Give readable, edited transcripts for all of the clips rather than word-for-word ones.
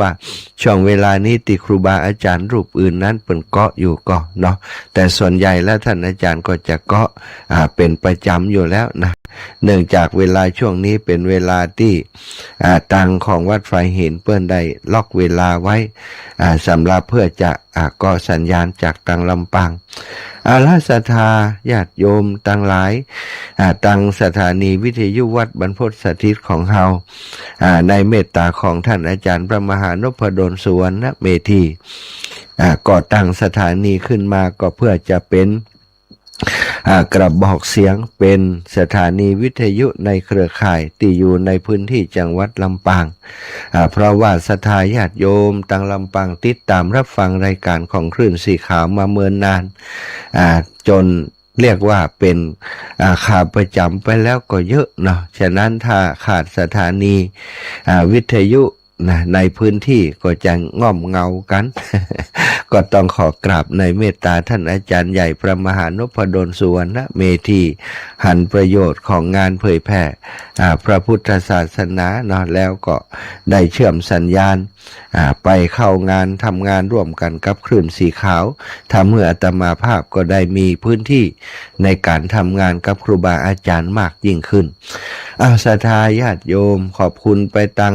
ว่าช่วงเวลานี้ติครูบาอาจารย์รูปอื่นนั้นเป็นเกาะอยู่ก็เนาะแต่ส่วนใหญ่แล้วท่านอาจารย์ก็จะเกาะเป็นประจำอยู่แล้วนะเนื่องจากเวลาช่วงนี้เป็นเวลาที่ตังของวัดไฟเห็นเปิ้นได้ล็อกเวลาไว้สำหรับเพื่อจะก่อสัญญาณจากตังลำปางอาราศรัทธาญาติโยมตังหลายตังสถานีวิทยุวัดบรรพตสถิตของเฮาในเมตตาของท่านอาจารย์พระมหานพดลสุวรรณเมธีก่อตั้งสถานีขึ้นมาก็เพื่อจะเป็นกระบอกเสียงเป็นสถานีวิทยุในเครือข่ายที่อยู่ในพื้นที่จังหวัดลำปางเพราะว่าศรัทธาญาติโยมตังลำปางติดตามรับฟังรายการของคลื่นสีขาวมาเมื่อนานจนเรียกว่าเป็นขาประจำไปแล้วก็เยอะเนาะฉะนั้นถ้าขาดสถานีวิทยุในพื้นที่ก็จะง่อมเงากัน ก็ต้องขอกราบในเมตตาท่านอาจารย์ใหญ่พระมหานพดลสุวรรณเมธีหันประโยชน์ของงานเผยแผ่พระพุทธศาสนาเนาะแล้วก็ได้เชื่อมสัญญาณไปเข้างานทำงานร่วมกันกับคลื่นสีขาวทำให้อาตมาภาพก็ได้มีพื้นที่ในการทำงานกับครูบาอาจารย์มากยิ่งขึ้นศรัทธาญาติโยมขอบคุณไปตัง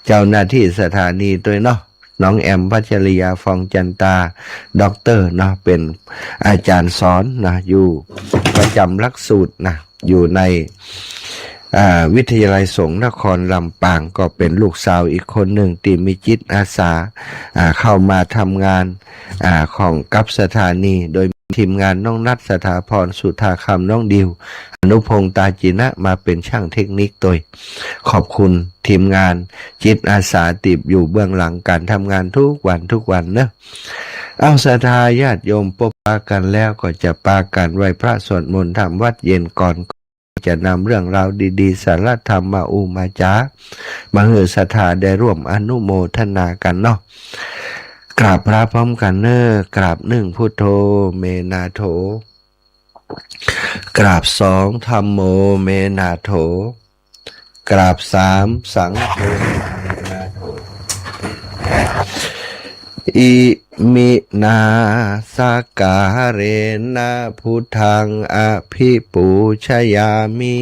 เจ้าหน้าที่สถานีด้วยเนาะน้องแอมพัชริยาฟองจันตาด็อกเตอร์นะเป็นอาจารย์สอนนะอยู่ประจำหลักสูตรนะอยู่ในวิทยาลัยสงฆ์นครลำปางก็เป็นลูกสาวอีกคนหนึ่งที่มีจิตอาสาเข้ามาทำงานของกับสถานีโดยทีมงานน้องนัทสถาพรสุธาคำน้องดิวอนุพงษ์ตาจินะมาเป็นช่างเทคนิคโดยขอบคุณทีมงานจิตอาสาติบอยู่เบื้องหลังการทำงานทุกวันเนอะศรัทธาญาติโยมพบปะกันแล้วก็จะปากันไหว้พระสวดมนต์ทำวัดเย็นก่อนจะนำเรื่องราวดีๆสารธรรมมามาจ้ามาให้ศรัทธาได้ร่วมอนุโมทนากันเนาะกราบพระพร้อมกันเนอกราบหนึ่งพุทโธเมนาโถกราบสองธัมโมเมนาโถกราบสามสังโฆเมนาโถอิมินาสกาเรนะพุทธังอภิปูชยามิ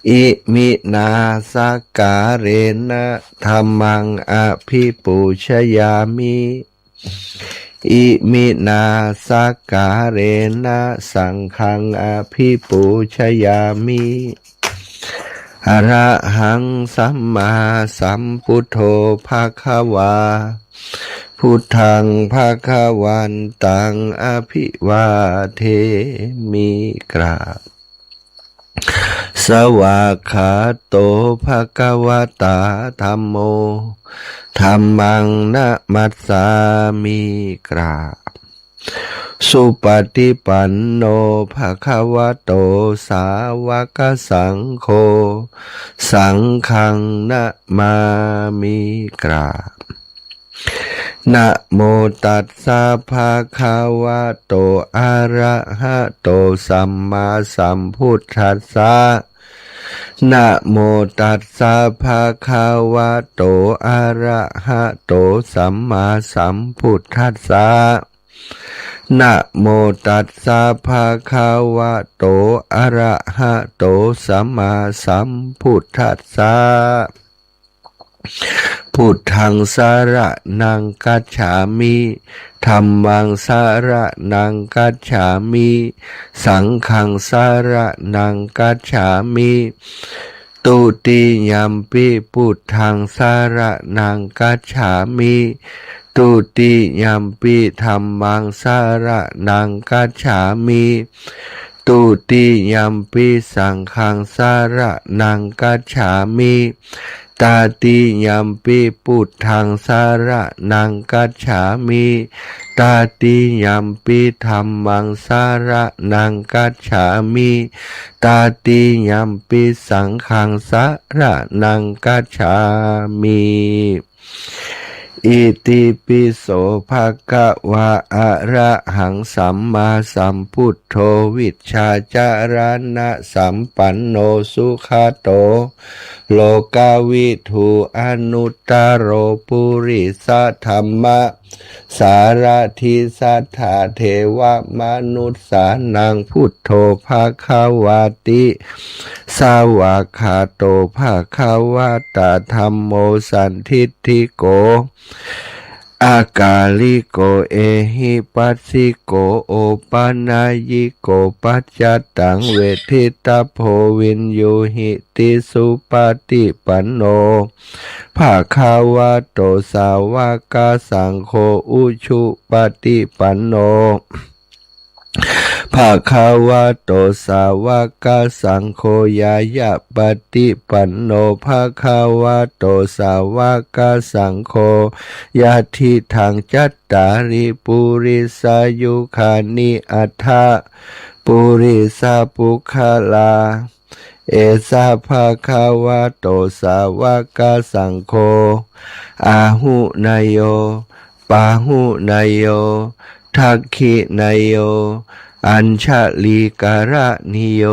อิมินาสกาเรนะธัมมังอภิปูชยามิอิมินาสกาเรนะสังฆังอภิปูชยามิอะระหังสัมมาสัมพุทโธภควาพุทธังภควันตังอภิวาเทมิกราบสวากขาโตภควตาธัมโมธัมมังนะมัสสามิกราบสุปฏิปันโนภควโตสาวกสังโฆสังฆังนะมามิกราบนะโมตัสสะภะคะวะโตอะระหะโตสัมมาสัมพุทธัสสะนะโมตัสสะภะคะวะโตอะระหะโตสัมมาสัมพุทธัสสะนะโมตัสสะภะคะวะโตอะระหะโตสัมมาสัมพุทธัสสะพุทธังสารนังกัจฉามิธัมมังสารนังกัจฉามิสังฆังสารนังกัจฉามิตุติยัมปิพุทธังสารนังกัจฉามิตุติยัมปิธัมมังสารนังกัจฉามิตุติยัมปิสังฆังสารนังกัจฉามิตาติยัมปิพุทธังสารนังกัจฉามิตาติยัมปิธัมมังสารนังกัจฉามิตาติยัมปิสังฆังสารนังกัจฉามิ อิติปิโสภะคะวะอะระหังสัมมาสัมพุทโธวิชชาจารณะสัมปันโนสุขโตโลกาวิทูอนุตตโรปุริสธรรมะสารทิสัทธาเทวมนุษสานังพุทโธภะคะวะติสาวกขาโตภะคะวะตาธัมโมสันทิฏฐิโกอากาลิโกเอหิปัสสิโกโอปานายิโกปัจจตังเวทิตาโพวินยูหิติสุปฏิปันโนภะคะวะโตสาวกสังโฆอุชุปฏิปันโนภะคะวะโตสาวกสังโฆยายะปฏิปันโนภะคะวะโตสาวกสังโฆยะทิทังจัตตาริปุริสายุคานิอัฏฐะปุริสาปุคลาเอสาภะคะวะโตสาวกสังโฆอาหุนายโยปาหุนายโยทักขินายโยอัญชลีการะนิโย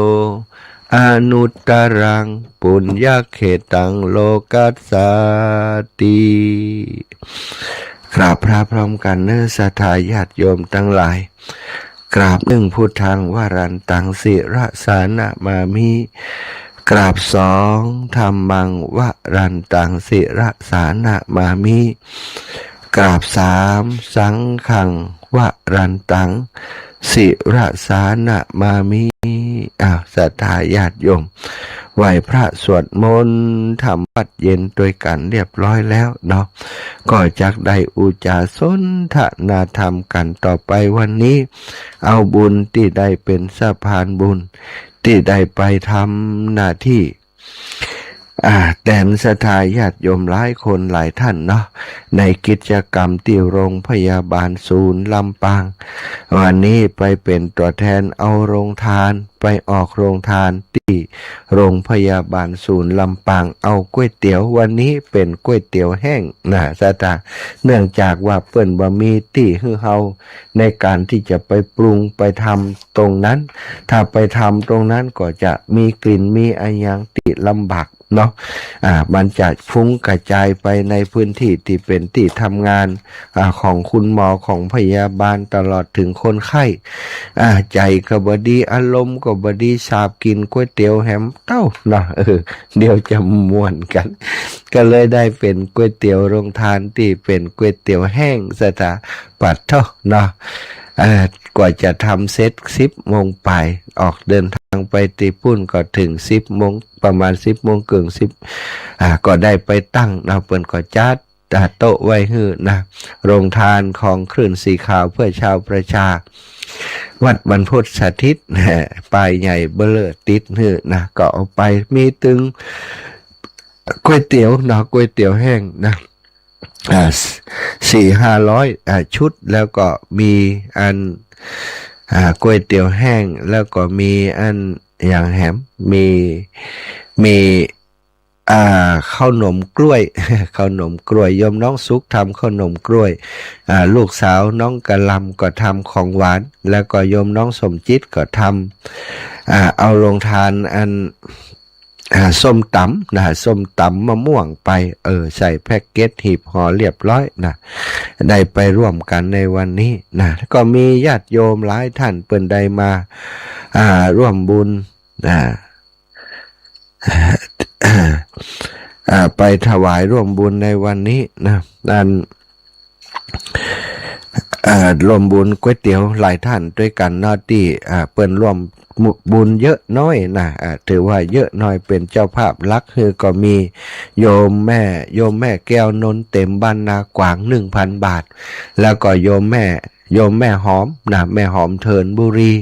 อนุตตรังปุญญเขตังโลกัสสติกราบพระพร้อมกันเนื้อศรัทธาญาติโยมทั้งหลายกราบหนึ่งพุทธังวรันตังสิระสานะมามิกราบสองธรรมังวรันตังสิระสานะมามิกราบสามสังฆังวรันตังสิระสานะมามิศรัทธาญาติโยมไหว้พระสวดมนต์ทำวัดเย็นด้วยกันเรียบร้อยแล้วเนาะก็จักได้อุจาสนทนาธรรมกันต่อไปวันนี้เอาบุญที่ได้เป็นสะพานบุญที่ได้ไปทำหน้าที่แต่ศรัทธาญาติโยมหลายคนหลายท่านเนาะในกิจกรรมที่โรงพยาบาลศูนย์ลำปางวันนี้ไปเป็นตัวแทนเอาโรงทานไปออกโรงทานที่โรงพยาบาลศูนย์ลำปางเอาก๋วยเตี๋ยววันนี้เป็นก๋วยเตี๋ยวแห้งนะศรัทธาเนื่องจากว่าเปิ้นบ่มีที่ให้เฮาในการที่จะไปปรุงไปทำตรงนั้นถ้าไปทำตรงนั้นก็จะมีกลิ่นมีอะไรอย่างติดลำบากเนาะมันจะฟุ้งกระจายไปในพื้นที่ที่เป็นที่ทำงานของคุณหมอของพยาบาลตลอดถึงคนไข้ใจก็บ่ดีอารมณ์ก็บ่ดีชาบกินก๋วยเตี๋ยวแฮมเต้าเนาะเดี๋ยวจะม่วนกันก็เลยได้เป็นก๋วยเตี๋ยวโรงทานที่เป็นก๋วยเตี๋ยวแห้งสถาปัตเท่าเนาะกว่าจะทำเสร็จ10 โมงไปออกเดินทางไปตีปุ่นก็ถึง10 โมงประมาณ10 โมงเกิน10ก็ได้ไปตั้งนะเปิ้นก็จัดโต๊ะไว้ฮื้อนะโรงทานของคลื่นสีขาวเพื่อชาวประชาวัดบรรพตสถิตป้ายใหญ่เบลอติดฮื้อนะก็เอาไปมีตึงก๋วยเตี๋ยวนะก๋วยเตี๋ยวแห้งนะ400-500ชุดแล้วก็มีอันก๋วยเตี๋ยวแห้งแล้วก็มีอันอย่างแหมมีข้าวนมกล้วยข้าวนมกล้วยโยมน้องสุขทำข้าวนมกล้วยลูกสาวน้องกะลำก็ทำของหวานแล้วก็โยมน้องสมจิตก็ทำเอาลงทานอันส้มตำนะส้มตำมะม่วงไปใส่แพ็กเกจหีบห่อเรียบร้อยนะได้ไปร่วมกันในวันนี้นะก็มีญาติโยมหลายท่านเปิ้นได้มาร่วมบุญไปถวายร่วมบุญในวันนี้นะนั่นร่วมบุญก๋วยเตี๋ยวหลายท่านด้วยกันเนาะที่เปิ้นร่วมบุญเยอะน้อยนะถือว่าเยอะน้อยเป็นเจ้าภาพลักคือก็มีโยมแม่แก้วนนเต็มบ้านนากวาง 1,000 บาทแล้วก็โยมแม่หอมนะแม่หอมเทินบุรี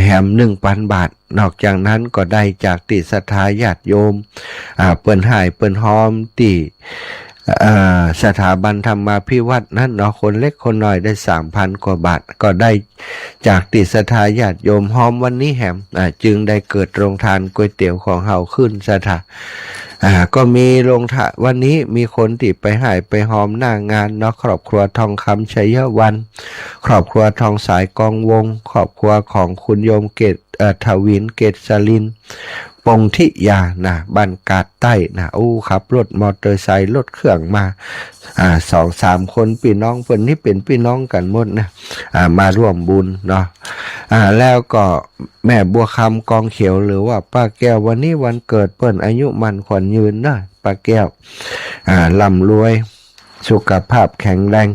แฮม 1,000 บาทนอกจากนั้นก็ได้จากติศรัทธาญาติโยมเปิ้นหายเปิ้นหอมที่สถาบันธรรมาภิวัตน์นั้นเนาะคนเล็กคนน้อยได้ 3,000 กว่าบาทก็ได้จากติศรัทธาญาติโยมหอมวันนี้แฮมจึงได้เกิดโรงทานก๋วยเตี๋ยวของเฮาขึ้นสถา ก็มีลงทะวันนี้มีคนที่ไปหายไปหอมหน้างานเนาะครอบครัวทองคำชัยวันครอบครัวทองสายกองวงครอบครัวของคุณโยมเกตทวินเกตสลินปงทิยานะบ้านกาดใต้นะขับรถมอเตอร์ไซค์รถเครื่องมา2-3 คนพี่น้องเพิ่นนี่เป็นพี่น้องกันหมดนะมาร่วมบุญเนาะแล้วก็แม่บัวคำกองเขียวหรือว่าป้าแก้ววันนี้วันเกิดเพิ่นอายุมันขวัญยืนนะป้าแก้วร่ำรวยสุขภาพแข็งแรง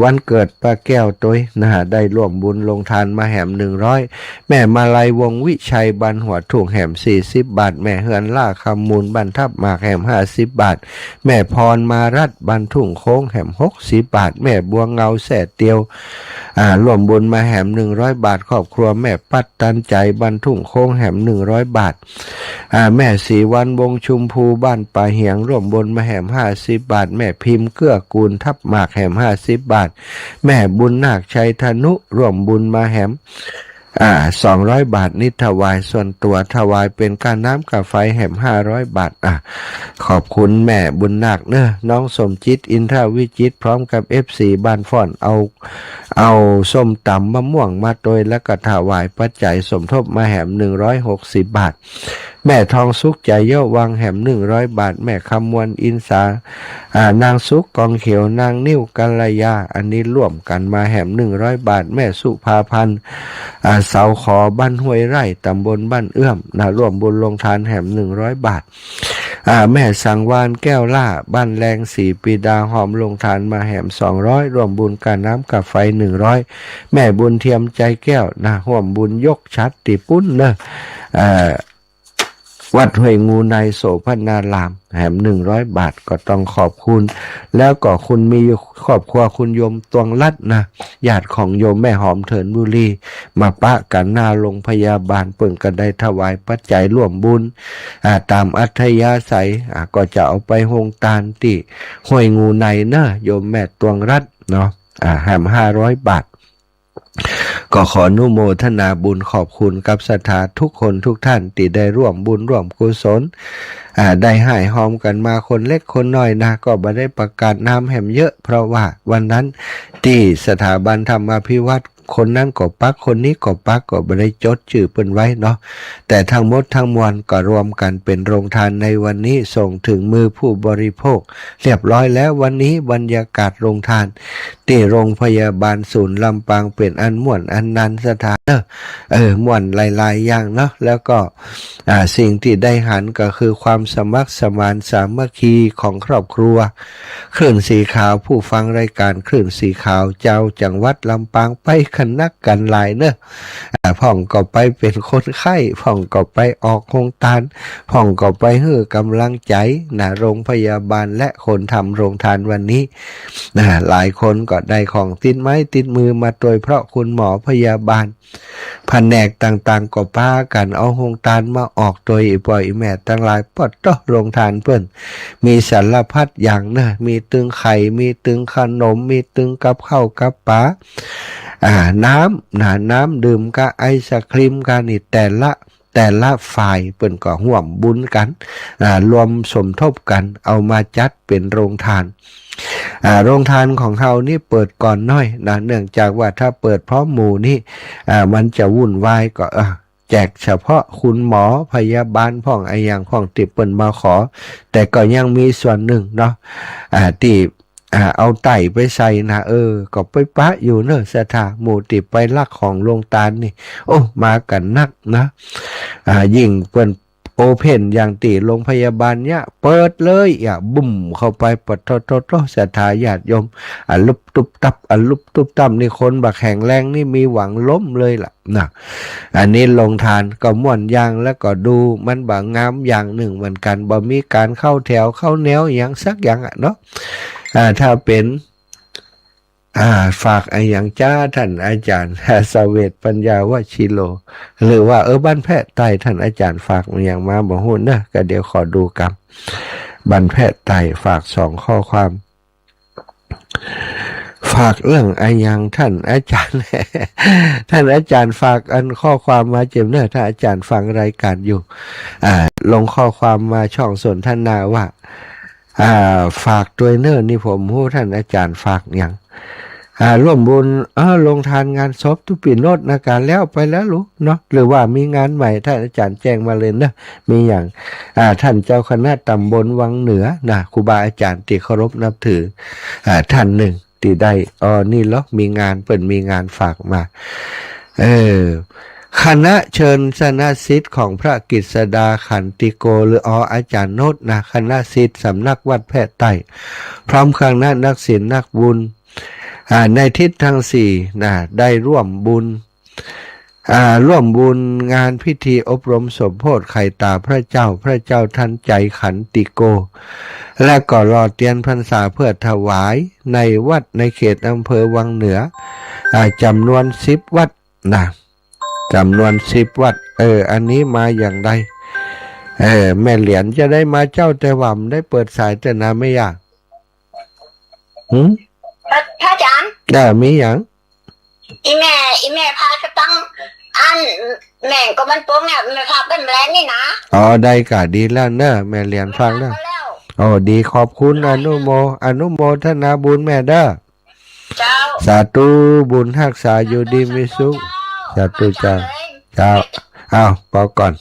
วันเกิดป้าแก้วตัวได้ร่วมบุญลงทานมาแหม100แม่มาลัยวงวิชัยบันหัวถุงแหม40 บาทแม่เฮือนล่าคำมูลบันทับหมากแหม50 บาทแม่พรมารัดบันทุ่งโค้งแหม60 บาทแม่บัวเงาแสดเตียวร่วมบุญมาแหม100 บาทครอบครัวแม่ปัดตันใจบันทุ่งโค้งแหม100 บาทแม่สีวันวงชุมพูบ้านป่าเหียงร่วมบุญมาแหม50 บาทแม่พิมพ์เกื้อกูลทับหมากแหม50 บาทแม่บุญนาคชัยธนุร่วมบุญมาแหม200 บาทนิถวายส่วนตัวถวายเป็นการน้ำกับไฟแหม500 บาทขอบคุณแม่บุญนาคเนอะน้องสมจิตอินทราวิจิตพร้อมกับ FC บ้านฟ่อนเอาส้มตำมะม่วงมาโดยแล้วก็ถวายปัจจัยสมทบมาแหม160 บาทแม่ทองสุขใจเย่าวังแหม100 บาทแม่คำมวลอินสานางสุขกองเขียวนางนิ้วกัลยาอันนี้ร่วมกันมาแหม100 บาทแม่สุภาพันธ์เสาขอบ้านห้วยไร่ตำบลบ้านเอื้อมร่วมบุญลงทานแหม100 บาทแม่สังวานแก้วล่าบ้านแรง4 ปีดาหอมลงทานมาแหม200ร่วมบุญการน้ำกับไฟ100แม่บุญเทียมใจแก้วร่วมบุญยกชัดติปุ้นเนอะวัดห้วยงูในโสพนารามแหม100 บาทก็ต้องขอบคุณแล้วก็คุณมีครอบครัวคุณโยมตวงลัดญาติของโยมแม่หอมเถินบุรีมาปะกันหน้าโรงพยาบาลเปิ่นก็ได้ถวายปัจจัยร่วมบุญตามอัธยาศัยก็จะเอาไปโฮงตานที่ห้วยงูในโยมแม่ตวงรัดเนาะแหม500 บาทก็ขออนุโมทนาบุญขอบคุณกับศรัทธาทุกคนทุกท่านที่ได้ร่วมบุญร่วมกุศลได้หายหอมกันมาคนเล็กคนน้อยก็ไม่ได้ประกาศนามแหมเยอะเพราะว่าวันนั้นที่สถาบันธรรมาภิวัตรคนนั้นก็ปักคนนี้ก็ปักก็ไม่ได้จดชื่อเปิ้นไว้เนาะแต่ทั้งหมดทั้งมวลก็รวมกันเป็นโรงทานในวันนี้ส่งถึงมือผู้บริโภคเรียบร้อยแล้ววันนี้บรรยากาศโรงทานที่โรงพยาบาลศูนย์ลำปางเป็นอันม่วนอันนันสถานม่วนหลายๆอย่างเนาะแล้วก็สิ่งที่ได้หันก็คือความสมัครสมานสามัคคีของครอบครัวคลื่นสีขาวผู้ฟังรายการคลื่นสีขาวเจ้าจังหวัดลำปางไปนักกันหลายเนอะพ่องก็ไปเป็นคนไข้พ่องก็ไปออกโครงทานพ่องก็ไปให้กำลังใจโรงพยาบาลและคนทำโรงทานวันนี้หลายคนก็ได้ของติดไม้ติดมือมาโดยเพราะคุณหมอพยาบาลแผนกต่างๆก็พากันเอาโครงทานมาออกโดยปล่อยแม่ทั้งหลายปอดต่อโรงทานเพิ่นมีสารพัดอย่างมีตึงไข่มีตึงขนมมีตึงกับข้าวกับปลาน้ำดื่มกับไอศครีมกันนี่แต่ละฝ่ายเปิ่นก็ร่วมบุญกันรวมสมทบกันเอามาจัดเป็นโรงทานโรงทานของเขานี่เปิดก่อนน้อยเนื่องจากว่าถ้าเปิดพร้อมหมู่นี่มันจะวุ่นวายก็แจกเฉพาะคุณหมอพยาบาลพ่องอย่างพ่องติเปิ่นมาขอแต่ก็ยังมีส่วนหนึ่งเนาะที่เอาไต่ไปใส่ก็ไปปะอยู่สถาหมู่ติไปลักของโรงทานนี่มากันนักนะยิ่งเปิ้นโอเพนอย่างตีโรงพยาบาลเนี่ยเปิดเลยบุ่มเข้าไปปัดโตศรัทธาญาติโยมลุบตุบตับลุบตุบตับนี่คนบักแข็งแรงนี่มีหวังล้มเลยล่ะอันนี้ลงทานก็ม่วนอย่างแล้วก็ดูมันบางงามอย่างหนึ่งเหมือนกันบ่มีการเข้าแถวเข้าแนวอย่างสักอย่างเนาะถ้าเป็นฝากอย่างจ้าท่านอาจารย์เสเวตปัญญาวชิโลหรือว่าบ้านแพทย์ใต้ท่านอาจารย์ฝากอย่างมาบอกหุ่นก็เดี๋ยวขอดูกับบ้านแพทย์ใต้ฝาก2 ข้อความ ฝากเรื่องอะไรยังท่านอาจารย์ ท่านอาจารย์ฝากอันข้อความมาเจมเนอร์ถ้าอาจารย์ฟังรายการอยู่ลงข้อความมาช่องสนทนาว่าฝากตัวเนอร์นี่ผมผู้ท่านอาจารย์ฝากอย่างร่วมบุญลงทานงานศพทุกปีโนดนาการแล้วไปแล้วรู้เนาะหรือว่ามีงานใหม่ท่านอาจารย์แจ้งมาเลยนะมีอย่างท่านเจ้าคณะตำบลวังเหนือนะครูบาอาจารย์ที่เคารพนับถือท่านหนึ่งที่ได้นี่แล้วมีงานเปิดมีงานฝากมาคณะเชิญสนาศิษย์ของพระกฤษดาขันติโกหรืออาจารย์โนตนะคณะศิษย์สำนักวัดแพร่ใต้พร้อมคณะนักศิลป์นักบุญในทิศทั้งสี่นะได้ร่วมบุญงานพิธีอบรมสมโภชไข่ตาพระเจ้าทันใจขันติโกและก็รอเตียนพรรษาเพื่อถวายในวัดในเขตอำเภอวังเหนือจำนวน10 วัดนะจำนวน10 วัดอันนี้มาอย่างไรแม่เหรียญจะได้มาเจ้าแต่ว่าได้เปิดสายแต่นาไม่ยากพระอาจารย์มีอย่างอีแม่พาก็ต้องอันแม่ก็มันโป้งเนี่ยแม่พาเป็นแรงนี่นะได้กะดีแล้วเนอะแม่เหรียญฟังนะดีขอบคุณอนุโมทนาบุญแม่เด้อเจ้าสาธุบุญรักษาอยู่ดีมีสุขสาธุเจ้าพอก่อน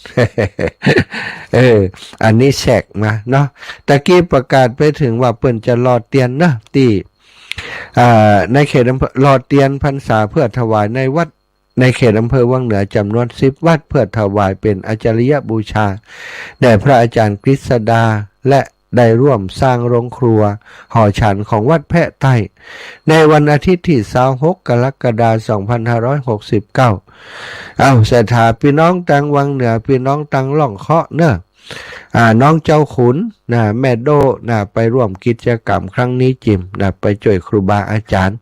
อันนี้แฉกมาเนาะตะกี้ประกาศไปถึงว่าเปิ้นจะรอเตียนนะที่ในเขตอำเภอรอเตียนพรรษาเพื่อถวายในวัดในเขตอำเภอวังเหนือจำนวน10 วัดเพื่อถวายเป็นอาจาริยบูชาแด่พระอาจารย์กฤษดาและได้ร่วมสร้างโรงครัวหอฉันของวัดแพร่ใต้ในวันอาทิตย์ที่26 กรกฎาคม 2569สถาพี่น้องตังวังเหนือพี่น้องตังล่องเคาะเนอะน้องเจ้าขุนแม่โดไปร่วมกิจกรรมครั้งนี้จิมไปช่วยครูบาอาจารย์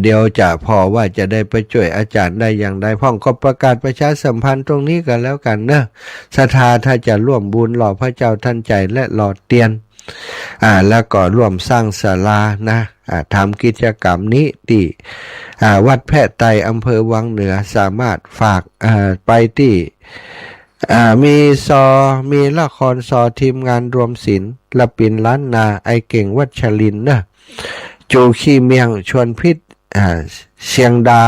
เดี๋ยวจะพอว่าจะได้ไปช่วยอาจารย์ได้อย่างไรพ่องก็ประกาศประชาสัมพันธ์ตรงนี้กันแล้วกันเนอะศรัทธาถ้าจะร่วมบุญหล่อพระเจ้าท่านใจและหล่อเตียนแล้วก็ร่วมสร้างศาลานะทำกิจกรรมนี้ที่วัดแพร่ใต้อำเภอวังเหนือสามารถฝากไปที่มีละครทีมงานรวมศิลป์ละปินล้านนาไอเก่งวัชรินนะจูขี้เมียงชวนพิษเชียงดา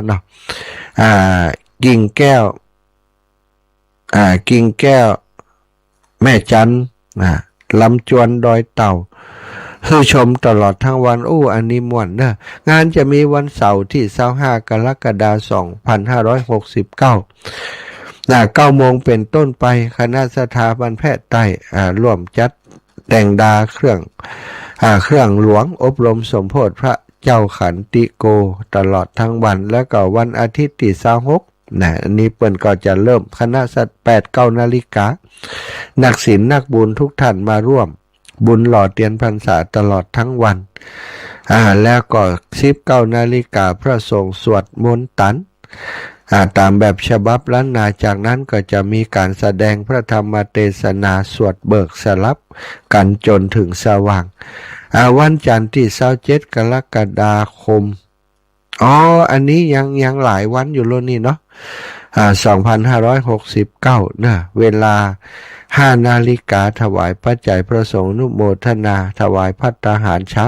เนาะกิ่งแก้วแม่จันลำจวนดอยเต่าคือชมตลอดทั้งวันอันนี้ม่วนนะงานจะมีวันเสาร์ที่25 กรกฎาคม 2569 9 โมงเป็นต้นไปคณะสถาบันแพทย์ใต้ร่วมจัดแต่งดาเครื่องหลวงอบรมสมโภชพระเจ้าขันติโกตลอดทั้งวันและก็วันอาทิตย์ที่26อันนี้เปิ้นก็จะเริ่มคณะสัตว์ 8-9 นาฬิกานักศิลป์นักบุญทุกท่านมาร่วมบุญหล่อเตียนพรรษาตลอดทั้งวันแล้วก็ 19 นาฬิกาพระสงฆ์สวดมนต์ตันตามแบบฉบับล้านนาจากนั้นก็จะมีการแสดงพระธรรมเทศนาสวดเบิกสลับกันจนถึงสว่างวันจันทร์ที่27 กรกฎาคมอันนี้ยังหลายวันอยู่แล้วนี่เนาะ2569นะเวลา5 นาฬิกาถวายปัจจัยพระสงฆ์นุโมทนาถวายภัตตาหารเช้า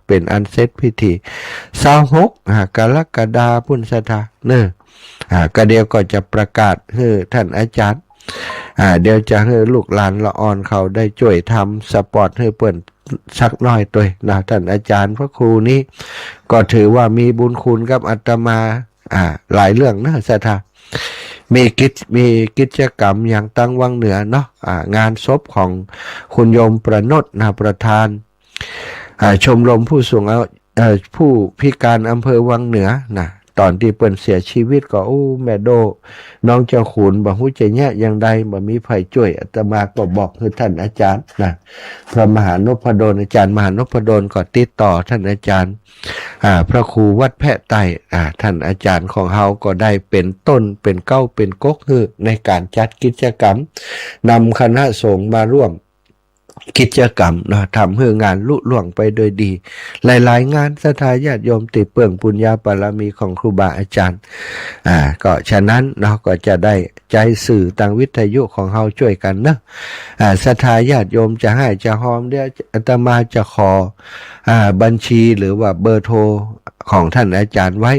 เป็นอันเสร็จพิธี26 กรกฎาคมพุทธศักราชเนอะก็เดี๋ยวก็จะประกาศให้ท่านอาจารย์เดี๋ยวจะให้ลูกหลานละอ่อนเขาได้ช่วยทำสปอร์ตให้เปิ่นสักน้อยตัวนะท่านอาจารย์พระครูนี้ก็ถือว่ามีบุญคุณกับอาตมาหลายเรื่องนะสถามีกิจกรรมอย่างตั้งวังเหนือเนาะงานศพของคุณโยมประนตประธานชมรมผู้สูงผู้พิการอำเภอวังเหนือนะตอนที่เปิ้นเสียชีวิตก็แม่โดน้องเจ้าขุนบ่ฮู้จะแย่อย่างใดบ่มีไผช่วยอาตมาก็บอกให้ท่านอาจารย์นะพระมหานพดลอาจารย์มหานพดลก็ติดต่อท่านอาจารย์พระครูวัดแพร่ใต้ท่านอาจารย์ของเฮาก็ได้เป็นต้นเป็นเก้าเป็นก๊กในการจัดกิจกรรมนำคณะสงฆ์มาร่วม กิจกรรมเนาะทำให้งานลุล่วงไปโดยดี หลายๆงานศรัทธาญาติโยมติเปื่องปุญญาบารมีของครูบาอาจารย์ก็ฉะนั้นเนาะก็จะได้ใจสื่อทางวิทยุของเฮาช่วยกันนะศรัทธาญาติโยมจะให้จะหอมเดี๋ยวอาตมาจะขอบัญชีหรือว่าเบอร์โทรของท่านอาจารย์ไว้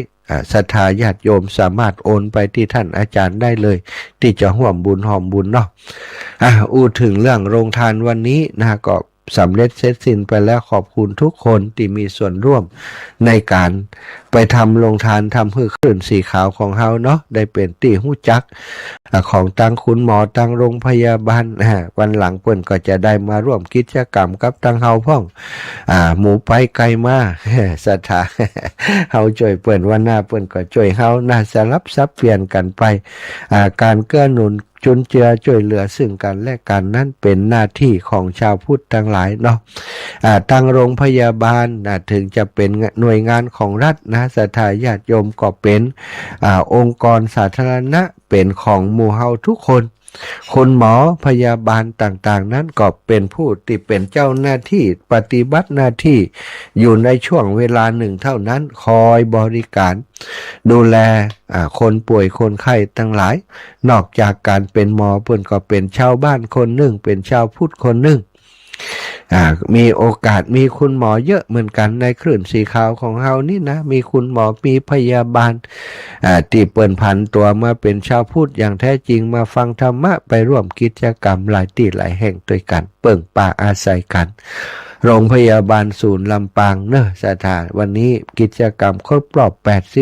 ศรัทธาญาติโยมสามารถโอนไปที่ท่านอาจารย์ได้เลยที่จะร่วมบุญหอมบุญเนาะอู้ถึงเรื่องโรงทานวันนี้นะก็สำเร็จเสร็จสิ้นไปแล้วขอบคุณทุกคนที่มีส่วนร่วมในการไปทำโรงทานทำให้คลื่นสีขาวของเฮาเนาะได้เป็นที่หู้จักของตั้งคุณหมอตั้งโรงพยาบาลวันหลังเปิ้นก็จะได้มาร่วมกิจกรรมกับตั้งเฮาพ่องหมูไปไกลมาศรัทธาเฮาช่วยเปิ้นวันหน้าเปิ้นก็ช่วยเฮาน่าสลับซับเปลี่ยนกันไปการเกื้อหนุนจุนเจือช่วยเหลือซึ่งกันและกันนั่นเป็นหน้าที่ของชาวพุทธทั้งหลายเนาะทางโรงพยาบาลถึงจะเป็นหน่วยงานของรัฐนะศรัทธาญาติโยมก็เป็นองค์กรสาธารณะเป็นของหมู่เฮาทุกคนคุณหมอพยาบาลต่างๆนั้นก็เป็นผู้ที่เป็นเจ้าหน้าที่ปฏิบัติหน้าที่อยู่ในช่วงเวลาหนึ่งเท่านั้นคอยบริการดูแลคนป่วยคนไข้ทั้งหลายนอกจากการเป็นหมอเพิ่นก็เป็นชาวบ้านคนหนึ่งเป็นชาวพุทธคนหนึ่งมีโอกาสมีคุณหมอเยอะเหมือนกันในคลื่นสีขาวของเฮานี่นะมีคุณหมอมีพยาบาลที่เปิ่นพันตัวมาเป็นชาวพุทธอย่างแท้จริงมาฟังธรรมะไปร่วมกิจกรรมหลายที่หลายแห่งด้วยกันเปิ่งป่าอาศัยกันโรงพยาบาลศูนย์ลำปางเนอะสถานวันนี้กิจกรรมครบรอบ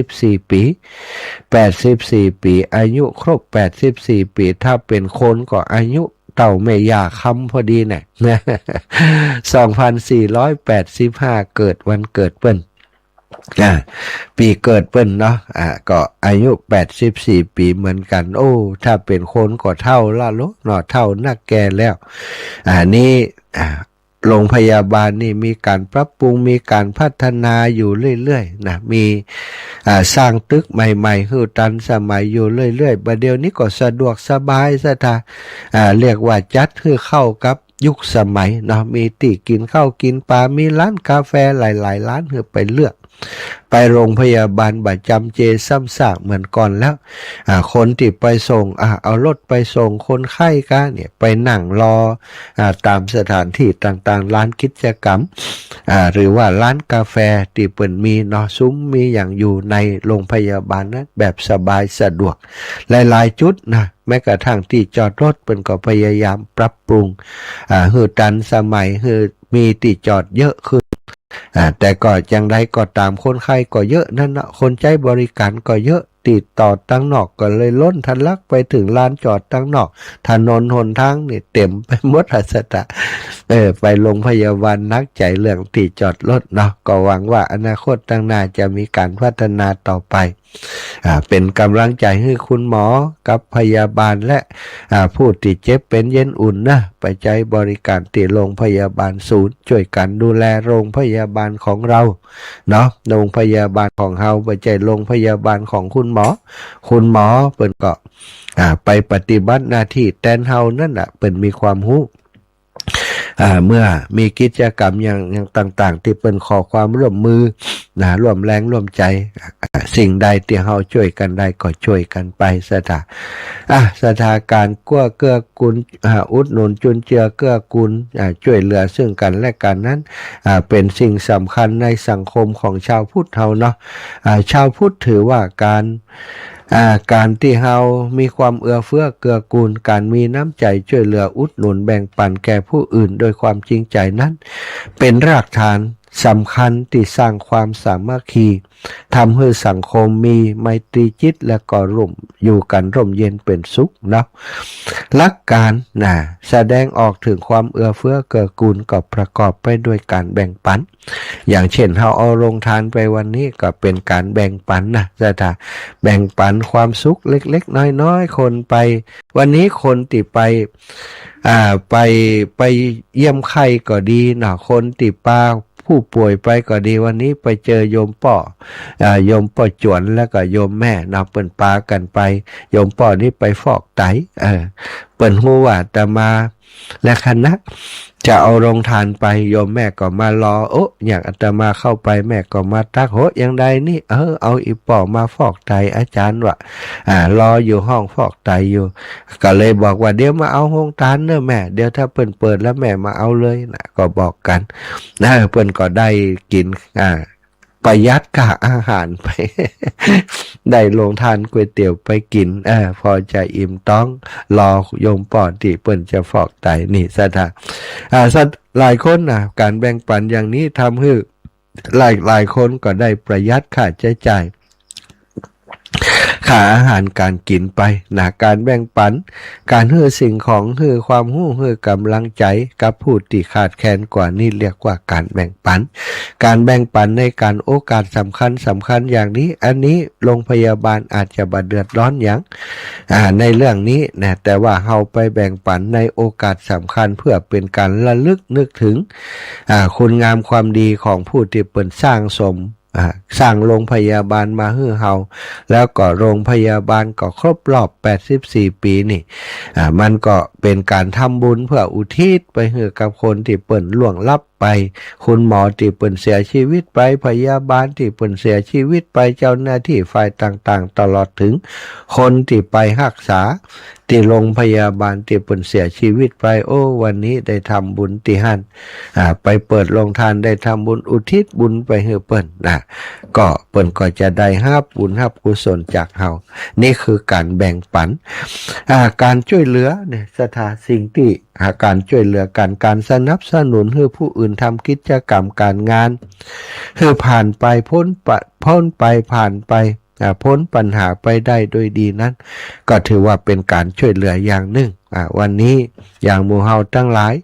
84 ปี84 ปีอายุครบ84 ปีถ้าเป็นคนก็อายุเต่าแม่ย่าคำพอดีเนี่ย2485 เกิดวันเกิดเปิ้นปีเกิดเปิ้นเนาะก็อายุ84 ปีเหมือนกันโอ้ถ้าเป็นคนก็เท่าละโลเนาะเท่านักแก่แล้วนี่โรงพยาบาลนี่มีการปรับปรุงมีการพัฒนาอยู่เรื่อยๆนะมีสร้างตึกใหม่ๆคือทันสมัยอยู่เรื่อยๆบัดเดี๋ยวนี้ก็สะดวกสบายซะท่าเรียกว่าจัดให้เข้ากับยุคสมัยเนาะมีที่กินข้าวกินปลามีร้านกาแฟหลายๆร้านให้ไปเลือกไปโรงพยาบาลประจำเจซ้ำซากเหมือนก่อนแล้วคนที่ไปส่งเอารถไปส่งคนไข้กันเนี่ยไปนั่งรอตามสถานที่ต่างๆร้านกิจกรรมหรือว่าร้านกาแฟที่เปิดมีเนาะซุ้มมีอย่างอยู่ในโรงพยาบาลนะแบบสบายสะดวกหลายๆจุดนะแม้กระทั่งที่จอดรถเป็นก็พยายามปรับปรุงให้ทันสมัยให้มีที่จอดเยอะขึ้นแต่ก็อย่างไรก็ตามคนไข้ก็เยอะนั่นนะคนใช้บริการก็เยอะติดต่อตั้งนอกก็เลยล้นทะลักไปถึงลานจอดตั้งนอกถนนหนทางนี่เต็มไปหมดหัสตะไปโรงพยาบาลนักใจเรื่องที่จอดรถเนาะก็หวังว่าอนาคตตั้งหน้าจะมีการพัฒนาต่อไปเป็นกำลังใจให้คุณหมอกับพยาบาลและผู้ที่เจ็บเป็นเย็นอุ่นนะไปใจบริการที่โรงพยาบาลศูนย์ช่วยกันดูแลโรงพยาบาลของเราเนาะโรงพยาบาลของเฮาไปใจโรงพยาบาลของคุณหมอเปิ้นก็ไปปฏิบัติหน้าที่แทนเฮานั่นน่ะเปิ้นมีความรู้เมื่อมีกิจกรรมอย่างต่างๆที่เป็นขอความร่วมมือร่วมแรงร่วมใจสิ่งใดที่เฮาช่วยกันได้ก็ช่วยกันไปสถานการณ์เกื้อกูลอุดหนุนจุนเจือเกื้อกูลช่วยเหลือซึ่งกันและกันนั้นเป็นสิ่งสำคัญในสังคมของชาวพุทธเฮาเนาะชาวพุทธถือว่าการที่เฮามีความเอื้อเฟื้อเกื้อกูลการมีน้ำใจช่วยเหลืออุดหนุนแบ่งปันแก่ผู้อื่นโดยความจริงใจนั้นเป็นรากฐานสำคัญที่สร้างความสามัคคีทำให้สังคมมีไมตรีจิตและก็ร่วมอยู่กันร่มเย็นเป็นสุขเนาะหลักการแสดงออกถึงความเอื้อเฟื้อเกื้อกูลก็ประกอบไปด้วยการแบ่งปันอย่างเช่นเฮาเอาโรงทานไปวันนี้ก็เป็นการแบ่งปันนะแบ่งปันความสุขเล็กๆน้อยๆคนไปวันนี้คนที่ไปเยี่ยมไข้ก็ดีนะคนที่ผู้ป่วยไปก็ดีวันนี้ไปเจอโยมป่อจวนแล้วก็โยมแม่นำเปิ้นปากันไปโยมป่อนี่ไปฟอกไตเปิ้นฮู้ว่าแต่มา และคณะจะเอาโรงทานไปโยมแม่ก็มารอโอ้อยากอาตมาเข้าไปแม่ก็มาตักโหยังใดนี่เอาอีปอมาฟอกไตอาจารย์ว่ารออยู่ห้องฟอกไตอยู่ก็เลยบอกว่าเดี๋ยวมาเอาโรงทานเนอะแม่เดี๋ยวถ้าเปิดแล้วแม่มาเอาเลยนะก็บอกกันนะเปิ้นก็ได้กินประหยัดค่าอาหารไป ได้ลงทานก๋วยเตี๋ยวไปกินพอจะอิ่มต้องรอโยมปอดที่เปิ้นจะฟอกไตนี่ซะท่าหลายคนนะการแบ่งปันอย่างนี้ทำให้หลายคนก็ได้ประหยัดค่าใช้จ่ายค่าอาหารการกินไปนะการแบ่งปันการให้สิ่งของให้ความรู้ให้กำลังใจกับผู้ที่ขาดแคลนกว่านี่เรียกว่าการแบ่งปันการแบ่งปันในการโอกาสสำคัญอย่างนี้อันนี้โรงพยาบาลอาจจะบ่เดือดร้อนอย่างในเรื่องนี้นะแต่ว่าเฮาไปแบ่งปันในโอกาสสำคัญเพื่อเป็นการระลึกนึกถึงคุณงามความดีของผู้ที่เปิ่นสร้างสร้างโรงพยาบาลมาให้เฮาแล้วก็โรงพยาบาลก็ครบรอบ84ปีนี่มันก็เป็นการทำบุญเพื่ออุทิศไปให้กับคนที่เปิ่นล่วงลับไปคุณหมอที่เปิ่นเสียชีวิตไปพยาบาลที่เปิ่นเสียชีวิตไปเจ้าหน้าที่ฝ่ายต่างๆตลอดถึงคนที่ไปรักษาที่โรงพยาบาลที่เปิ่นเสียชีวิตไปโอ้วันนี้ได้ทำบุญที่หั่นไปเปิดโรงทานได้ทำบุญอุทิศบุญไปให้เปิ่นก็เปิ่นก็จะได้รับบุญรับกุศลจากเฮานี่คือการแบ่งปันการช่วยเหลือเนี่ยสถานสิ่งที่การช่วยเหลือการสนับสนุนให้ผู้อื่นทำกิจกรรมการงานให้ผ่านไปพ้นไปผ่านไปพ้นปัญหาไปได้โดยดีนั้นก็ถือว่าเป็นการช่วยเหลืออย่างหนึ่งวันนี้อย่างหมู่เฮาทั้งหลาย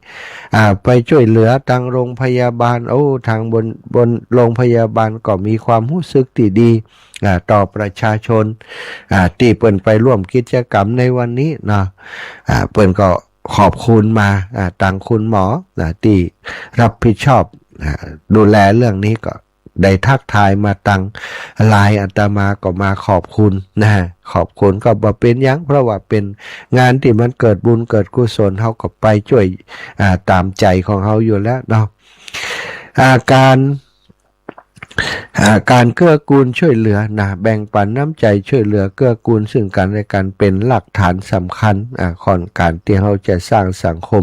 ไปช่วยเหลือทางโรงพยาบาลทางบนโรงพยาบาลก็มีความรู้สึกที่ดีต่อประชาชนที่เปิ้นไปร่วมกิจกรรมในวันนี้นะเปิ้นก็ขอบคุณมาทางคุณหมอที่รับผิดชอบดูแลเรื่องนี้ก็ได้ทักทายมาตังไลน์อาตมาก็มาขอบคุณนะขอบคุณก็บ่เป็นหยังเพราะว่าเป็นงานที่มันเกิดบุญเกิดกุศลเฮาก็ไปช่วยตามใจของเฮาอยู่แล้วเนาะการเกื้อกูลช่วยเหลือแบ่งปันน้ำใจช่วยเหลือเกื้อกูลซึ่งกันและกันเป็นหลักฐานสำคัญของการที่เราจะสร้างสังคม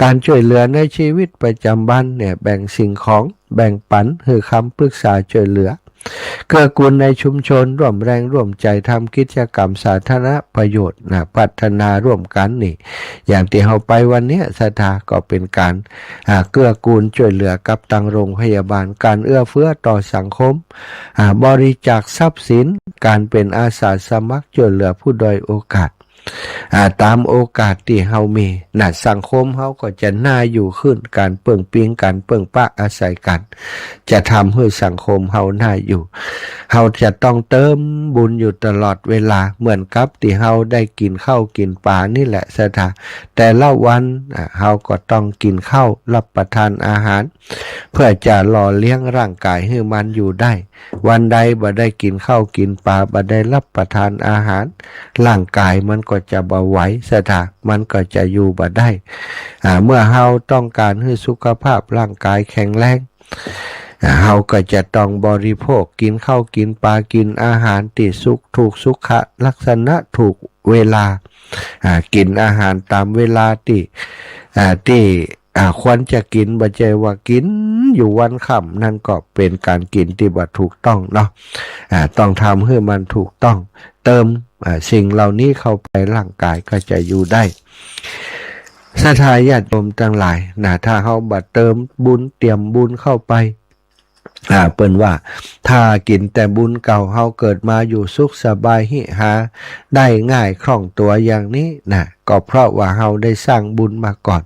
การช่วยเหลือในชีวิตประจำวันเนี่ยแบ่งสิ่งของแบ่งปันคือคำปรึกษาช่วยเหลือเกื้อกูลในชุมชนร่วมแรงร่วมใจทำกิจกรรมสาธารณประโยชน์พัฒนาร่วมกันนี่อย่างที่เราไปวันนี้สถาก็เป็นการเกื้อกูลช่วยเหลือกับทางโรงพยาบาลการเอื้อเฟื้อต่อสังคมบริจาคทรัพย์สินการเป็นอาสาสมัครช่วยเหลือผู้ด้อยโอกาสตามโอกาสที่เฮามีสังคมเฮาก็จะน่าอยู่ขึ้นการเปิ่งปิงกันเปิ่งปะอาศัยกันจะทำให้สังคมเฮาน่าอยู่เฮาจะต้องเติมบุญอยู่ตลอดเวลาเหมือนกับที่เฮาได้กินข้าวกินปลานี่แหละสถาแต่ละวันเฮาก็ต้องกินข้าวรับประทานอาหารเพื่อจะหล่อเลี้ยงร่างกายให้มันอยู่ได้วันใดบ่ได้กินข้าวกินปลาบ่ได้รับประทานอาหารร่างกายมันก็จะบ่ไหวสถามันก็จะอยู่บ่ได้เมื่อเฮาต้องการให้สุขภาพร่างกายแข็งแรงเฮาก็จะต้องบริโภคกินข้าวกินปลากินอาหารที่ถูกสุขลักษณะถูกเวลากินอาหารตามเวลาที่ควรจะกินบ่ใช่ว่ากินอยู่วันค่ำนั่นก็เป็นการกินที่บ่ถูกต้องเนาะต้องทำให้มันถูกต้องเติมสิ่งเหล่านี้เข้าไปร่างกายก็จะอยู่ได้ศรัทธาญาติโยมทั้งหลายถ้าเฮาบ่เติมบุญเตรียมบุญเข้าไปเปิ้นว่าถ้ากินแต่บุญเก่าเฮาเกิดมาอยู่สุขสบายหิหาได้ง่ายคล่องตัวอย่างนี้ก็เพราะว่าเฮาได้สร้างบุญมาก่อน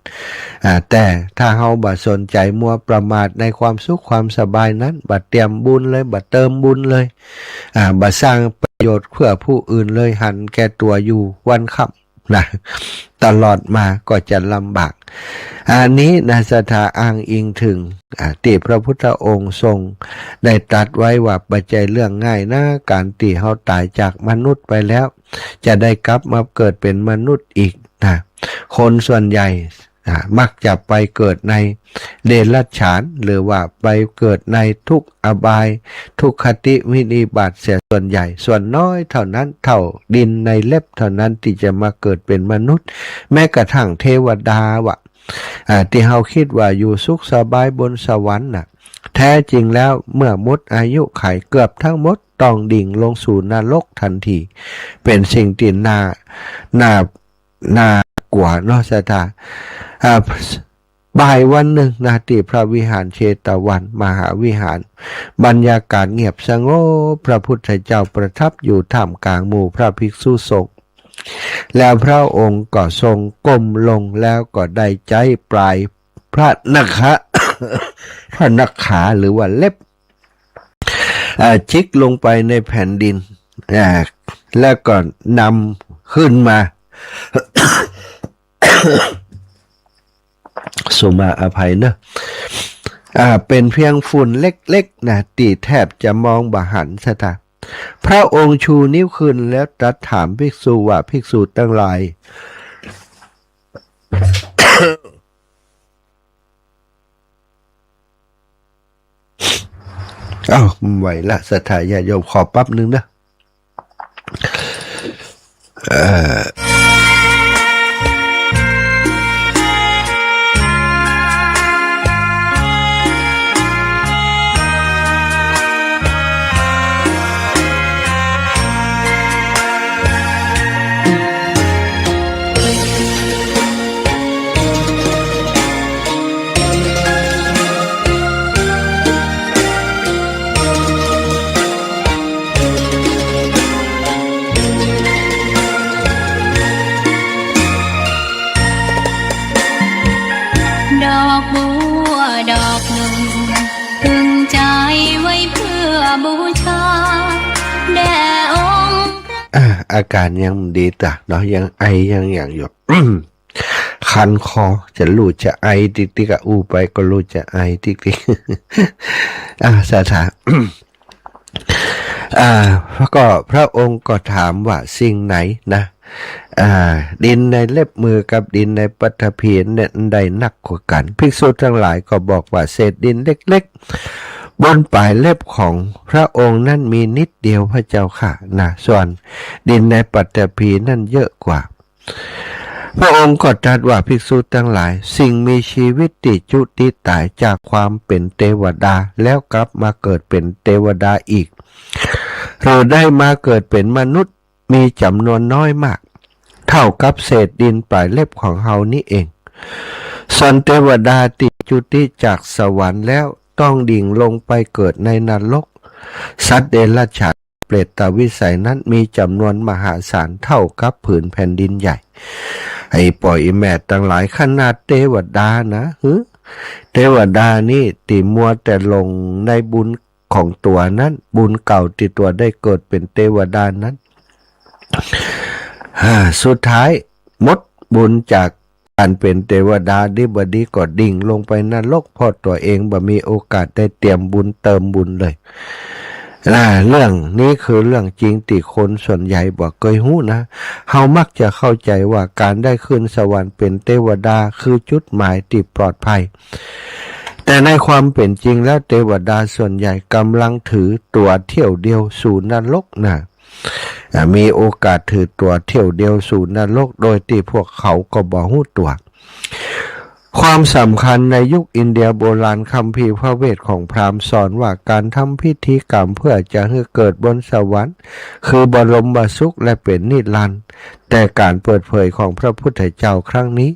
แต่ถ้าเฮาบ่สนใจมัวประมาทในความสุขความสบายนั้นบ่เตรียมบุญเลยบ่เติมบุญเลยบ่สร้างประโยชน์เพื่อผู้อื่นเลยหันแก่ตัวอยู่วันค่ำตลอดมาก็จะลำบากอันนี้ศรัทธาอ้างอิงถึงที่พระพุทธองค์ทรงได้ตรัสไว้ว่าปัจจัยเรื่องง่ายนะการที่เฮาตายจากมนุษย์ไปแล้วจะได้กลับมาเกิดเป็นมนุษย์อีก คนส่วนใหญ่มักจะไปเกิดในเดรัจฉานหรือว่าไปเกิดในทุกข์อบายทุกขติวินิบาตเสียส่วนใหญ่ส่วนน้อยเท่านั้นเท่าดินในเล็บเท่านั้นที่จะมาเกิดเป็นมนุษย์แม้กระทั่งเทวดาวะที่เราคิดว่าอยู่สุขสบายบนสวรรค์น่ะแท้จริงแล้วเมื่อมดอายุไขเกือบทั้งหมดต้องดิ่งลงสู่นรกทันทีเป็นสิ่งที่น่ากลัวเนาะสถาบ่ายวันหนึ่งนาที่พระวิหารเชตวันมหาวิหารบรรยากาศเงียบสงบพระพุทธเจ้าประทับอยู่ท่ามกลางหมู่พระภิกษุสงฆ์แล้วพระองค์ก็ทรงก้มลงแล้วก็ได้ใจปลายพระนักขะ พระนักขาหรือว่าเล็บจิกลงไปในแผ่นดินแล้วก็นำขึ้นมา สุมาอภัยเนอะเป็นเพียงฝุ่นเล็กๆนะตีแทบจะมองบ่หันสถาพระองค์ชูนิ้วขึ้นแล้วตรัสถามภิกษุว่าภิกษุทั้งหลาย ไหวละสถาญาโยมขอปั๊บนึงนะดอกบัวดอกหนึ่งพึงใจไว้เพื่อบูชาแด่องค์อาการยังดีแต่เนาะยังไอยังอย่างอยู่ คันคอจะรู้จะไอติ๊กติ๊กอูไปก็รู้จะไอติ๊กติ๊ก สถา แล้วก็พระองค์ก็ถามว่าสิ่งไหนนะดินในเล็บมือกับดินในปฐพีเนี่ยใดหนักกว่ากันภิกษุทั้งหลายก็บอกว่าเศษดินเล็กๆบนปลายเล็บของพระองค์นั้นมีนิดเดียวพระเจ้าค่ะนะส่วนดินในปฐพีนั่นเยอะกว่าพระองค์ก็ตรัสว่าภิกษุทั้งหลายสิ่งมีชีวิตติจุติตายจากความเป็นเทวดาแล้วกลับมาเกิดเป็นเทวดาอีกเราได้มาเกิดเป็นมนุษย์มีจำนวนน้อยมากเท่ากับเศษดินปลายเล็บของเฮานี่เองส่วนเทวดาติจุติจากสวรรค์แล้วต้องดิ่งลงไปเกิดในนรกสัตว์เดรัจฉานเปรตวิสัยนั้นมีจำนวนมหาศาลเท่ากับผืนแผ่นดินใหญ่ไอ้ปล่อยแม่ตั้งหลายขนาดเทวดานะเทวดานี่ติมัวแต่ลงในบุญของตัวนั้นบุญเก่าที่ตัวได้เกิดเป็นเทวดานั้นสุดท้ายหมดบุญจากการเป็นเทวดาดิบดีก็ดิ่งลงไปนรกเพราะตัวเองบ่มีโอกาสได้เตรียมบุญเติมบุญเลยเรื่องนี้คือเรื่องจริงที่คนส่วนใหญ่บอกเคยหู้นะเฮามักจะเข้าใจว่าการได้ขึ้นสวรรค์เป็นเทวดาคือจุดหมายที่ปลอดภัยแต่ในความเป็นจริงแล้วเทวดาส่วนใหญ่กำลังถือตัวเที่ยวเดียวสู่นรกนะมีโอกาสถือตัวเที่ยวเดียวสู่นรกโดยที่พวกเขาก็บ่ฮู้ตัวความสำคัญในยุคอินเดียโบราณคัมภีร์พระเวทของพราหมณ์สอนว่าการทำพิธีกรรมเพื่อจะให้เกิดบนสวรรค์คือบรมสุขและเป็นนิรันดร์แต่การเปิดเผยของพระพุทธเจ้าครั้งนี้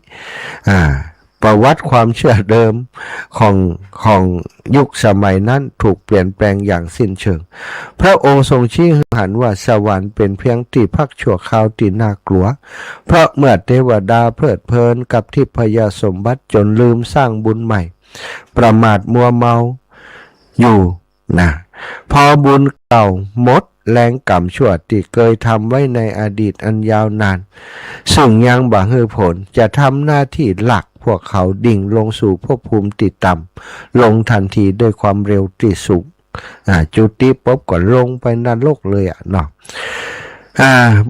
ประวัติความเชื่อเดิมของยุคสมัยนั้นถูกเปลี่ยนแปลงอย่างสิ้นเชิงพระองค์ทรงชี้หันว่าสวรรค์เป็นเพียงที่พักชั่วคราวที่น่ากลัวเพราะเมื่อเทวดาเพลิดเพลินกับทิพยสมบัติจนลืมสร้างบุญใหม่ประมาทมัวเมาอยู่นะพอบุญเก่าหมดแรงกรรมชั่วที่เคยทำไว้ในอดีตอันยาวนานซึ่งยังบ่ให้ผลจะทำหน้าที่หลักพวกเขาดิ่งลงสู่ภพภูมิติต่ำลงทันทีด้วยความเร็วที่สูงจุติปุ๊บก็ลงไปนรกเลยเนาะ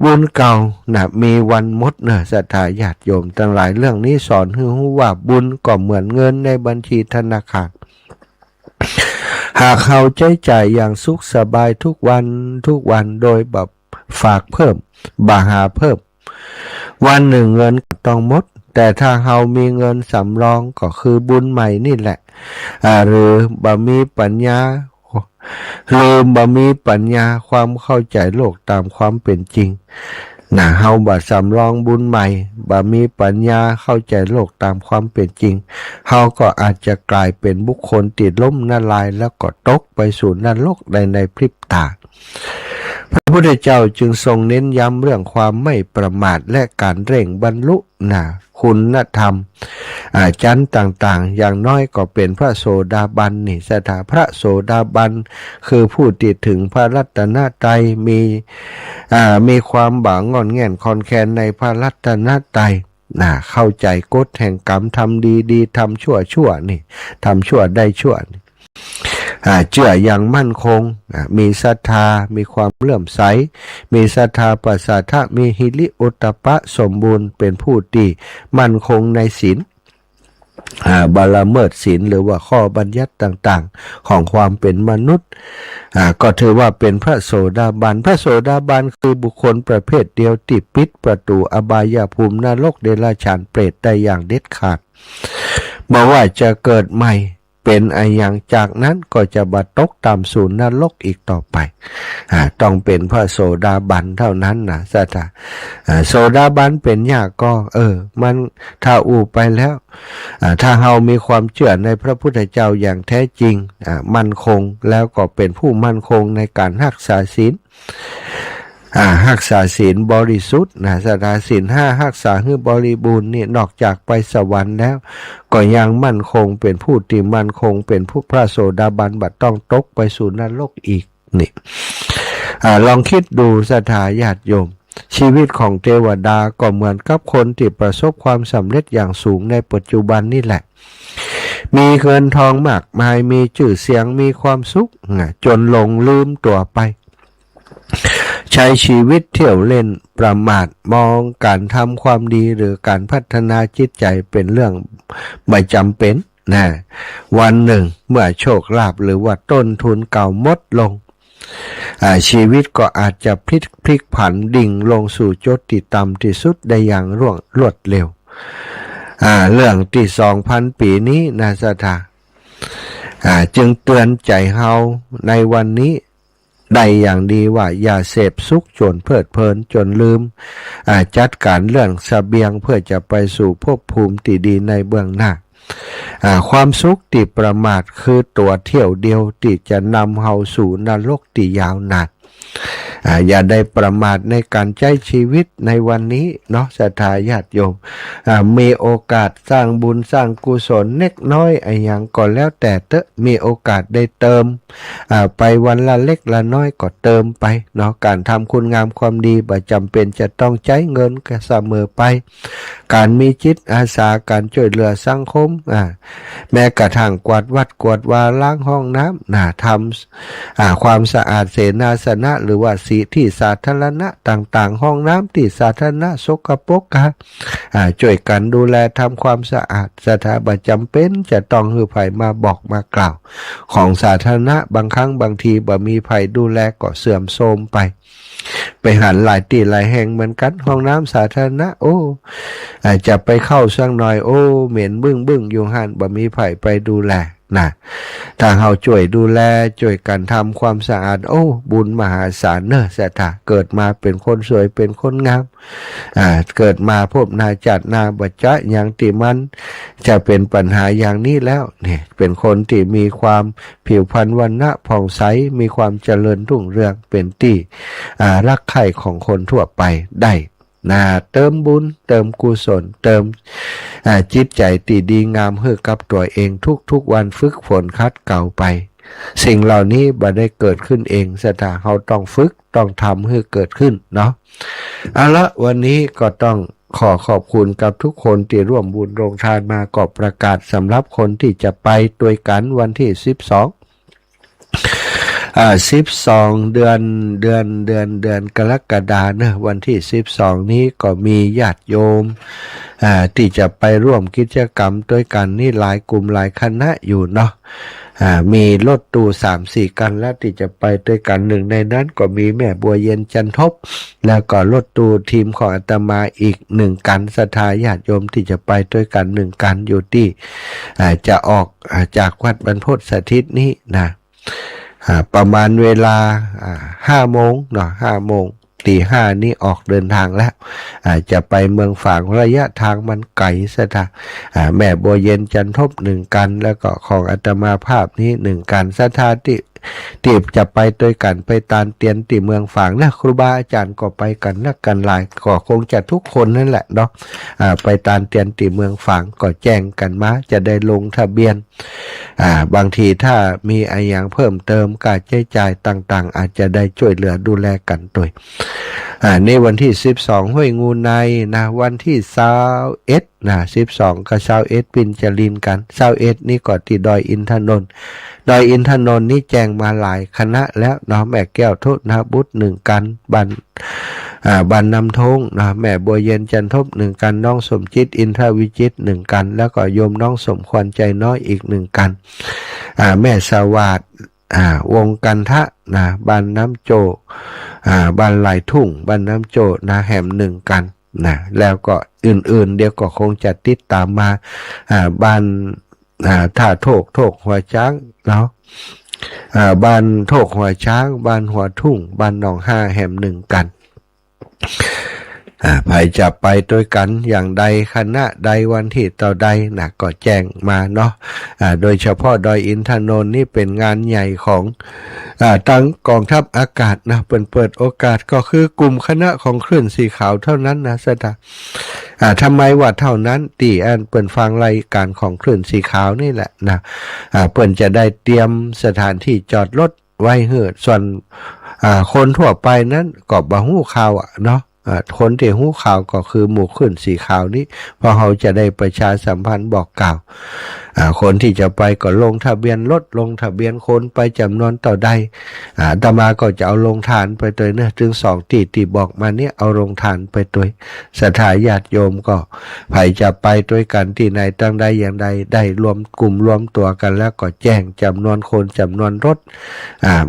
บุญเก่านะมีวันหมดเนอะศรัทธาญาติโยมทั้งหลายเรื่องนี้สอนให้รู้ว่าบุญก็เหมือนเงินในบัญชีธนาคารหากเขาใช้จ่ายอย่างสุขสบายทุกวันโดยแบบฝากเพิ่มบาหาเพิ่มวันหนึ่งเงินต้องหมดแต่ถ้าเรามีเงินสำรองก็คือบุญใหม่นี่แหละหรือบะมีปัญญาความเข้าใจโลกตามความเป็นจริงเฮาบ่สำรองบุญใหม่บ่มีปัญญาเข้าใจโลกตามความเป็นจริงเฮาก็อาจจะกลายเป็นบุคคลติดล้มละลายแล้วก็ตกไปสู่นรกในพริบตาพระพุทธเจ้าจึงทรงเน้นย้ำเรื่องความไม่ประมาทและการเร่งบรรลุคุณธรรมชั้นต่างๆอย่างน้อยก็เป็นพระโสดาบันนี่สถาพระโสดาบันคือผู้ติดถึงพระรัตนตรัยมีความบางงอนแง่นคอนแคนในพระรัตนตรัยเข้าใจกฎแห่งกรรมทำดีทำชั่วนี่ทำชั่วได้ชั่วนี่เชื่ออย่างมั่นคงมีศรัทธามีความเลื่อมใสมีศรัทธาปัสสัทธะมีหิริโอตตัปปะสมบูรณ์เป็นผู้ที่มั่นคงในศีลบาละเมิดศีลหรือว่าข้อบัญญัติต่างๆของความเป็นมนุษย์ก็ถือว่าเป็นพระโสดาบันพระโสดาบันคือบุคคลประเภทเดียวที่ปิดประตูอบายภูมินรกเดรัจฉานเปรตได้อย่างเด็ดขาดบอกว่าจะเกิดใหม่เป็นอย่างจากนั้นก็จะบัดตกตามสู่นรกอีกต่อไปต้องเป็นพระโสดาบันเท่านั้นนะสัตว์โสดาบันเป็นยากก็มันถ้าไปแล้วถ้าเรามีความเชื่อในพระพุทธเจ้าอย่างแท้จริงมั่นคงแล้วก็เป็นผู้มั่นคงในการรักษาศีลรักษาศีลบริสุทธิ์ศรัทธาศีล5รักษาให้บริบูรณ์นี่นอกจากไปสวรรค์แล้วก็ยังมั่นคงเป็นผู้ที่มั่นคงเป็นผู้พระโสดาบันบัดต้องตกไปสู่นรกอีกนี่ลองคิดดูศรัทธาญาติโยมชีวิตของเทวดาก็เหมือนกับคนที่ประสบความสำเร็จอย่างสูงในปัจจุบันนี่แหละมีเงินทองมากมายมีชื่อเสียงมีความสุขจนหลงลืมตัวไปใช้ชีวิตเที่ยวเล่นประมาทมองการทำความดีหรือการพัฒนาจิตใจเป็นเรื่องไม่จำเป็นวันหนึ่งเมื่อโชคลาภหรือว่าต้นทุนเก่าหมดลงชีวิตก็อาจจะพลิกผันดิ่งลงสู่จุดที่ต่ำที่สุดได้อย่างรวดเร็วเรื่องที่ 2,000 ปีนี้ศรัทธาจึงเตือนใจเฮาในวันนี้ได้อย่างดีว่าอย่าเสพสุขจนเพลิดเพลินจนลืมจัดการเรื่องเสบียงเพื่อจะไปสู่ภพภูมิที่ดีในเบื้องหน้าความสุขที่ประมาทคือตัวเที่ยวเดียวที่จะนำเฮาสู่นรกที่ยาวนานอย่าได้ประมาทในการใช้ชีวิตในวันนี้เนาะศรัทธาญาติโยมมีโอกาสสร้างบุญสร้างกุศลเล็กน้อยอย่างก็แล้วแต่มีโอกาสได้เติมไปวันละเล็กละน้อยก็เติมไปเนาะการทำคุณงามความดีบ่จำเป็นจะต้องใช้เงินเสมอไปการมีจิตอาสาการช่วยเหลือสังคมแม้กระทั่งกวาดวัดกวาดวาล้างห้องน้ำทำความสะอาดเสนาสนะหรือว่าสีที่สาธารณะต่างๆห้องน้ำที่สาธารณะสกปรกช่วยกันดูแลทำความสะอาดสถาบันจำเป็นจะต้องให้ไผมาบอกมากล่าวของสาธารณะบางครั้งบางทีบ่มีไผดูแลก็เสื่อมโทรมไปหันหลายที่หลายแห่งเหมือนกันห้องน้ำสาธารณะจะไปเข้าสักหน่อยเหม็นบึ้งอยู่หันบ่มีไผไปดูแลถ้าเราช่วยดูแลช่วยกันทำความสะอาดบุญมหาศาลเนอะศรัทธาเกิดมาเป็นคนสวยเป็นคนงามเกิดมาพบนาจัดนาบัจจะอย่างที่มันจะเป็นปัญหาอย่างนี้แล้วเนี่ยเป็นคนที่มีความผิวพรรณวรรณะผ่องใสมีความเจริญรุ่งเรืองเป็นที่รักใคร่ของคนทั่วไปได้เติมบุญเติมกุศลเติมจิตใจที่ดีงามให้กับตัวเองทุกวันฝึกฝนคัดเก่าไปสิ่งเหล่านี้บ่ได้เกิดขึ้นเองศรัทธาเราต้องฝึกต้องทำให้เกิดขึ้นเนาะเอาละวันนี้ก็ต้องขอบคุณกับทุกคนที่ร่วมบุญโรงทานมาก็ประกาศสำหรับคนที่จะไปด้วยกันวันที่12 12 เดือนกรกฎาคมนะวันที่12นี้ก็มีญาติโยมที่จะไปร่วมกิจกรรมด้วยกันนี่หลายกลุ่มหลายคณะอยู่เนาะมีรถตู้ 3-4 คันแล้วที่จะไปด้วยกันหนึ่งในนั้นก็มีแม่บัวเย็นจันทบแล้วก็รถตู้ทีมของอาตมาอีก1 คันศรัทธาญาติโยมที่จะไปด้วยกัน1 คันอยู่ที่จะออกจากวัดบรรพตสถิตนี้นะประมาณเวลา5 โมงเนาะ5 โมงตี 5นี้ออกเดินทางแล้วจะไปเมืองฝางระยะทางมันไกลซะท่าแม่บัวเย็นจันทบ1 คันแล้วก็ของอาตมาภาพนี้1 คันศรัทธาที่จะไปด้วยกันไปตานเตียนที่เมืองฝางนะครูบาอาจารย์ก็ไปกันนักกันหลายก็คงจะทุกคนนั่นแหละเนาะไปตานเตียนที่เมืองฝางก็แจ้งกันมาจะได้ลงทะเบียนบางทีถ้ามีอะไรอย่างเพิ่มเติมการใช้จ่ายต่างๆอาจจะได้ช่วยเหลือดูแลกันด้วยในวันที่12ห้วยงูในนะวันที่21นะ12กับ21ปินจรินกัน21นี่ก็ที่ดอยอินทนนท์ดอยอินทนนท์นี่แจ้งมาหลายคณะแล้วเนาะแม่แก้วโทษนะบุตร1 กันบันนำทงนะแม่บัวเย็นจันทบ1 กันน้องสมจิตอินทวิจิต1 กันแล้วก็โยมน้องสมควรใจน้อยอีก1 กันแม่สวัสดิ์วงกันทะนะบ้านน้ำโจบ้านไหลทุ่งบ้านน้ำโจนะแหม1 กันนะแล้วก็อื่นๆเดี๋ยวก็คงจะติดตามมาบ้านท่าโทกหัวช้างเนาะบ้านโทกหัวช้างบ้านหัวทุ่งบ้านหนอง5แหม1 กันใครจะไปด้วยกันอย่างใดคณะใดวันที่ต่อใดนะก็แจ้งมาเนาะโดยเฉพาะดอยอินทนนท์นี่เป็นงานใหญ่ของทั้งกองทัพอากาศนะเปิดโอกาสก็คือกลุ่มคณะของคลื่นสีขาวเท่านั้นนะสตาทำไมว่าเท่านั้นตีเปิดฟังรายการของคลื่นสีขาวนี่แหละนะเปิดจะได้เตรียมสถานที่จอดรถไว้เหือส่วนคนทั่วไปนั้นก็บ่ฮู้ข่าวเนาะคนที่หู้ข่าวก็คือหมู่ขึ้นสีขาวนี้เพราะเขาจะได้ประชาสัมพันธ์บอกกล่าวคนที่จะไปก็ลงทะเบียนรถลงทะเบียนคนไปจำนวนต่อใดอาตมาก็จะเอาลงทานไปตัวเนี่ยถึง2 ที่บอกมาเนี่ยเอาลงทานไปตัวศรัทธาญาติโยมก็ใครจะไปด้วยกันที่ไหนตั้งใดอย่างใดได้รวมกลุ่มรวมตัวกันแล้วก็แจ้งจำนวนคนจำนวนรถ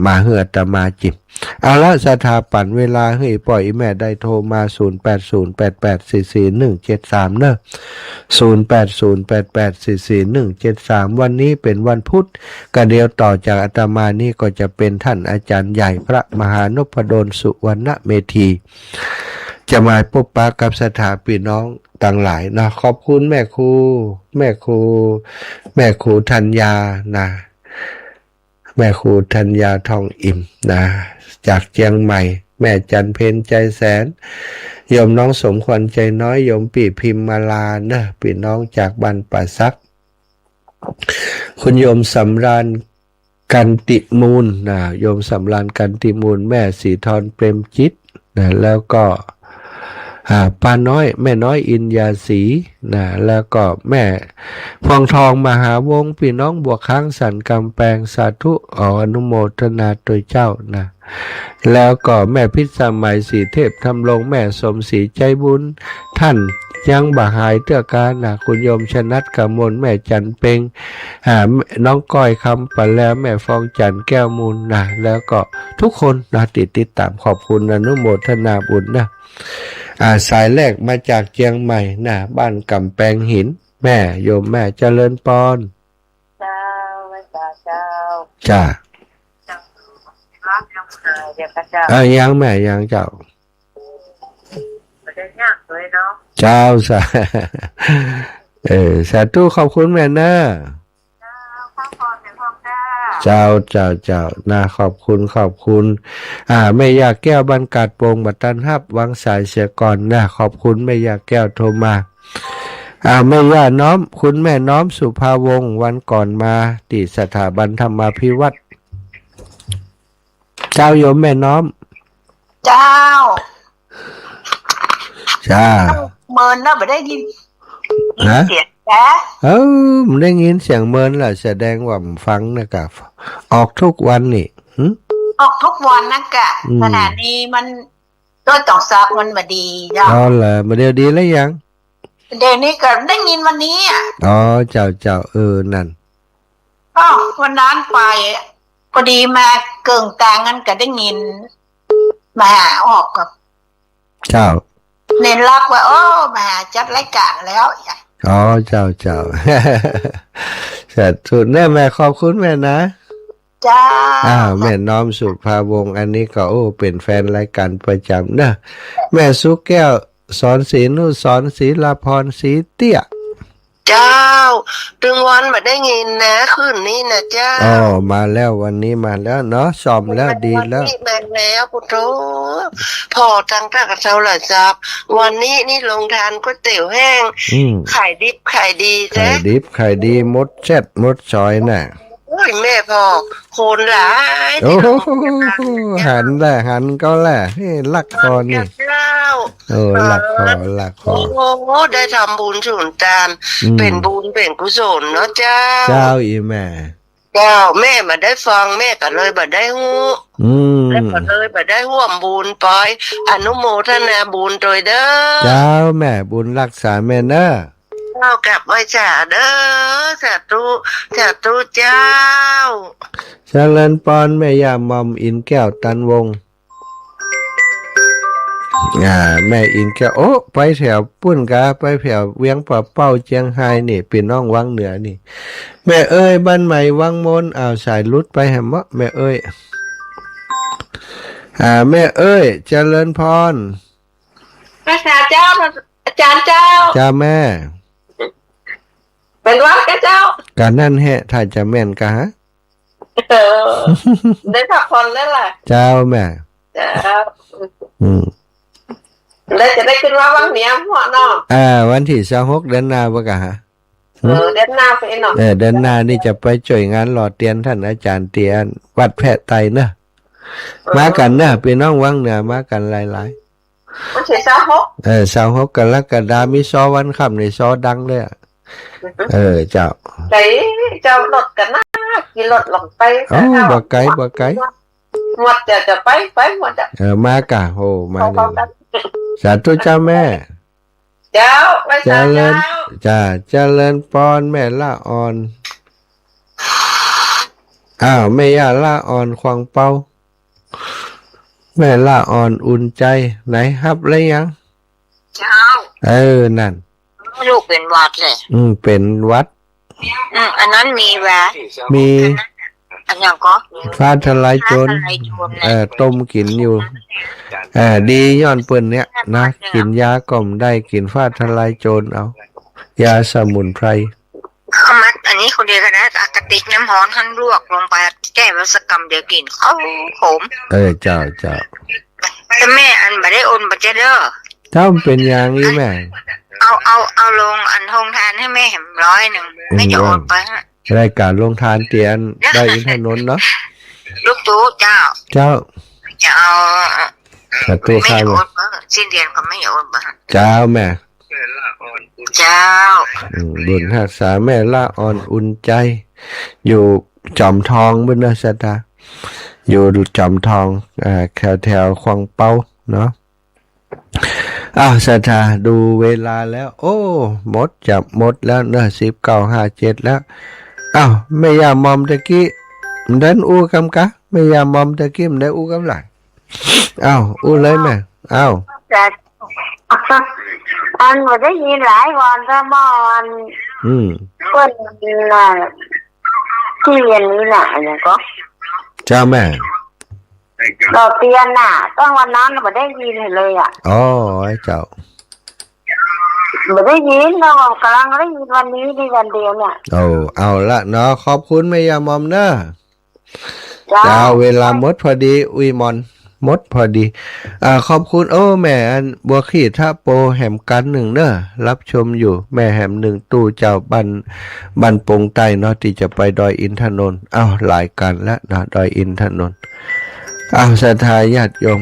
มาเหืออาตมาจิบเอาละสถาปันเวลาให้ปล่อยแม่ได้โทรมา0808844173เนอะ0808844173วันนี้เป็นวันพุธก็เดียวต่อจากอาตมานี่ก็จะเป็นท่านอาจารย์ใหญ่พระมหานพดลสุวรรณเมธีจะมาพบปะกับสถาพี่น้องต่างหลายนะขอบคุณแม่ครูธัญญานะแม่ครูธัญญาทองอิ่มนะจากเชียงใหม่แม่จันเพนใจแสนโยมน้องสมควรใจน้อยโยมปีพิมมาลานะพี่น้องจากบ้านป่าซักคุณโยมสำราญกันติมูลนะโยมสำราญกันติมูลแม่สีทรเปรมจิตนะแล้วก็ป้าน้อยแม่น้อยอินยาศรีนะแล้วก็แม่พวงทองมหาวงศ์พี่น้องบัวค้างสันกำแพงสาธุอนุโมทนาโดยเจ้านะแล้วก็แม่พิสมัยสีเทพทำลงแม่สมศรีใจบุญท่านยังบ่หายเตื้อการนะคุณโยมชนัดกมลแม่จันเปงน้องก้อยคำปันแล้วแม่ฟองจันแก้วมูลนะแล้วก็ทุกคนนะติดตามขอบคุณอนุโมทนาบุญนะสายแรกมาจากเชียงใหม่นะบ้านกำแพงหินแม่โยมแม่เจริญปอนเจ้าจ้ารับยังไงเดี๋ยวเจ้ายังแม่ยังเจ้าไม่ได้ยากเลยเนาะเจ้าสาธุขอบคุณแม่นะเจ้านะขอบคุณแม่อยากแก้วบรรกาศโปร่งบัตตันฮับวางสายเสียก่อนนะขอบคุณแม่อยากแก้วโทรมาแม่ย่าน้อมคุณแม่น้อมสุภาวงศ์วันก่อนมาที่สถาบันธรรมาภิวัตรเจ้าโยมแม่น้อมเจ้าเมินนะไม่ได้ยินเสียงมันได้ยินเสียงเมินล่ะแสดงว่าฟังนะครับออกทุกวันนี่ ออกทุกวันนะกะ อืม ขณะนี้มันรถต่อซอกมันมาดีเจ้า อ๋อเหรอมาเดี๋ยวดีแล้วยัง เดี๋ยวนี้ก็ได้ยินวันนี้อ่ะ อ๋อเจ้านั่น ก็วันนั้นไปพอดีมาเกิ่งตางงั้นก็ได้ยินมาหาออกกับ เจ้า เน้นรับว่าโอ้มาหาจัดรายการแล้ว อ๋อเจ้า สาธุแม่ขอบคุณแม่นะ จ้า แม่น้อมสุภาวงศ์อันนี้ก็เป็นแฟนรายการประจำนะแม่สุแก้วสอนศรีนุสรศรีลาพรศรีเตี้ย เจ้าถึงวันมาได้ยินนะคืนนี้นะเจ้า อ๋อมาแล้ววันนี้มาแล้วเนาะซ่อมแล้วดีแล้ว วันนี้มาแล้วพุทโธพอทางตากระเซาหล่ะจับวันนี้นี่ลงทานก๋วยเตี๋ยวแห้ง อืม ขายดิบขายดี ไข่ จ้ะ ดิบไข่ดีมดแซ่ดมดซอยน่ะ โอ้ยแม่พ่อโคนหลาย โอ้โหหันก็แหละนี่ลักคอนี่ เจ้า ลักคอ โอ้โหได้ทำบุญสุนทาน อืม เป็นบุญเป็นกุศลเนาะเจ้า เจ้าอีแม่ เจ้าแม่มาได้ฟังแม่ก็เลยมาได้ฮู้ อืม แล้วก็เลยมาได้ร่วมบุญไปอนุโมทนาบุญโดยเด้อ เจ้าแม่บุญรักษาแม่เนอะ เจ้ากลับไว้จ่าเด้อสาธุเจ้า เจริญปอนแม่ย่ามอมอินแก้วตันวงศ์แม่อินแก้วไปแถวปุ้นกาไปแถวเวียงป่าเป้าเจียงไฮ้นี่เป็นน้องวังเหนือนี่แม่เอ้ยบ้านใหม่วังมนสายลุดไปแหมะแม่เอ้ยแม่เอ้ยเจริญพร พระเจ้าอาจารย์เจ้า จ้าแม่ เป็นวัดกับเจ้า การนั่นแฮะถ้าจะแม่นกะฮะ ได้พักผ่อนแล้วล่ะ เจ้าแม่ เจ้า อืม แล้วจะได้ขึ้นมาวังเหนียวหัวเนาะ วันที่26เดือนหน้าบ่กะฮะ เดินหน้าไปเนาะ เดือนหน้านี่จะไปจ่วยงานหล่อเตียนท่านอาจารย์เตียน วัดแพะไตเนอะมากันเนอะพี่น้องวังเหนือมากันหลาย มันเสียสาวหก 26กรกฎาคมมีซอวันค่ำในซอดังเลยอะเจ้า ไหนเจ้าหลดกันนะกี่หลดลงไป บ่ไกล หมดจะไปหมดจะ มากะมา เขา เลย กัน สาธุเจ้าแม่ เจ้าไป เจ สาว ริญ เจ้า เจริญปอนแม่ละอ่อนแม่ย่าละอ่อนควงเป้าแม่ละอ่อนอุ่นใจไหนฮับเลยยัง เจ้า นั่น ลูกเป็นวัดเลย เป็นวัด อันนั้นมีแหวะ มี อันยังก็ ฟ้าทลายโจร อะไรชนเลย ต้มกินอยู่ดีย้อนเปิ้นเนี่ยนะกินยาก่อมได้กินฟ้าทลายโจรเอายาสมุนไพร เขามัดอันนี้คนเดียวกันนะกระติกน้ำร้อนท่านลวกลงไปแก้วัสกรรมเดี๋ยวกินเขาขม เจ้า แต่แม่อันไม่ได้โอนบัจเจเด้อ เจ้าเป็นอย่างนี้แม่ เอาลงอันทงทานให้แม่แหม100ไม่จะโอนไปฮะ รายการลงทานเตียนได้อินทนนท์เนาะ ลูกตู้เจ้า เจ้า จะเอา ศัตรู ไม่ ข้า จะ ว โอนไปสิ้นเดือนก็ไม่จะโอนไป เจ้าแม่ เจ้า บุญหักษาแม่ละอ่อนอุ่นใจ อยู่จอมทองบุญนาสตาอยู่จอมทองแถวควังเป้าเนาะสตาดูเวลาแล้ว หมดแล้วเนอะ19:57แล้วไม่ยามอมตะกี้มันดันอู้กำกะไม่ยามอมตะกี้มันได้อู้กำหลังอู้เลยแม่แต่อันมาได้ยินหลายวันก็มอนเปิ้นน่ะที่เรียนนี้น่ะเนี่ยก็ เจ้าแม่ เราเตียนน่ะต้องวันนั้นมาได้ยินเลยอ่ะ เจ้า มาได้ยินเรากำลังได้ยินวันนี้ในวันเดียวเนี่ย เอาละเนาะขอบคุณแม่ยามอมเนอะ จ้า เวลาหมดพอดีอุยมอนหมดพอดีขอบคุณแม่อันบัวขีดท่าโปแหมกันหนึ่งเนอะรับชมอยู่แม่แหมหนึ่งตู้เจ้าบันปงใต้เนาะที่จะไปดอยอินทนนท์หลายกันแล้วนะดอยอินทนนท์ศรัทธาญาติโยม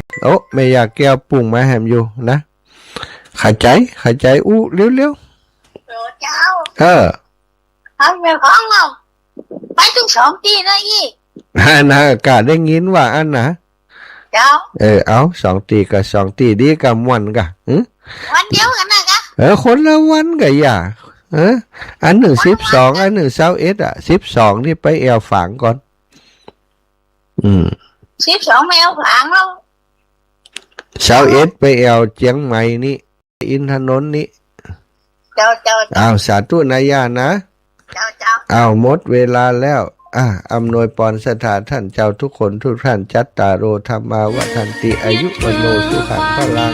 ไม่อยากแก้วปุ่งมาแหมอยู่นะขาใจอู้เร็ว เจ้า ๆเอาเรื่องของเราไปถึง2 ปีนะอี นะกะได้ยินว่าอันนะเจ้าเอา2 ตีกับ2 ตีดีกับวันกะวันเดียวกันนะกะคนละวันกะอย่าอัน1 12อัน1 21อ่ะ12นี่ไปแอวฝางก่อน12ไม่เอาฝางแล้ว21ไปแอวเจียงใหม่นี่อินทนนท์นี่เจ้าสาธุนายานะเจ้าหมดเวลาแล้วอำนวยปรสถานท่านเจ้าทุกคนทุกท่านจัตตาโรธรรมาวัฏันติอายุวโนสุขังพลัง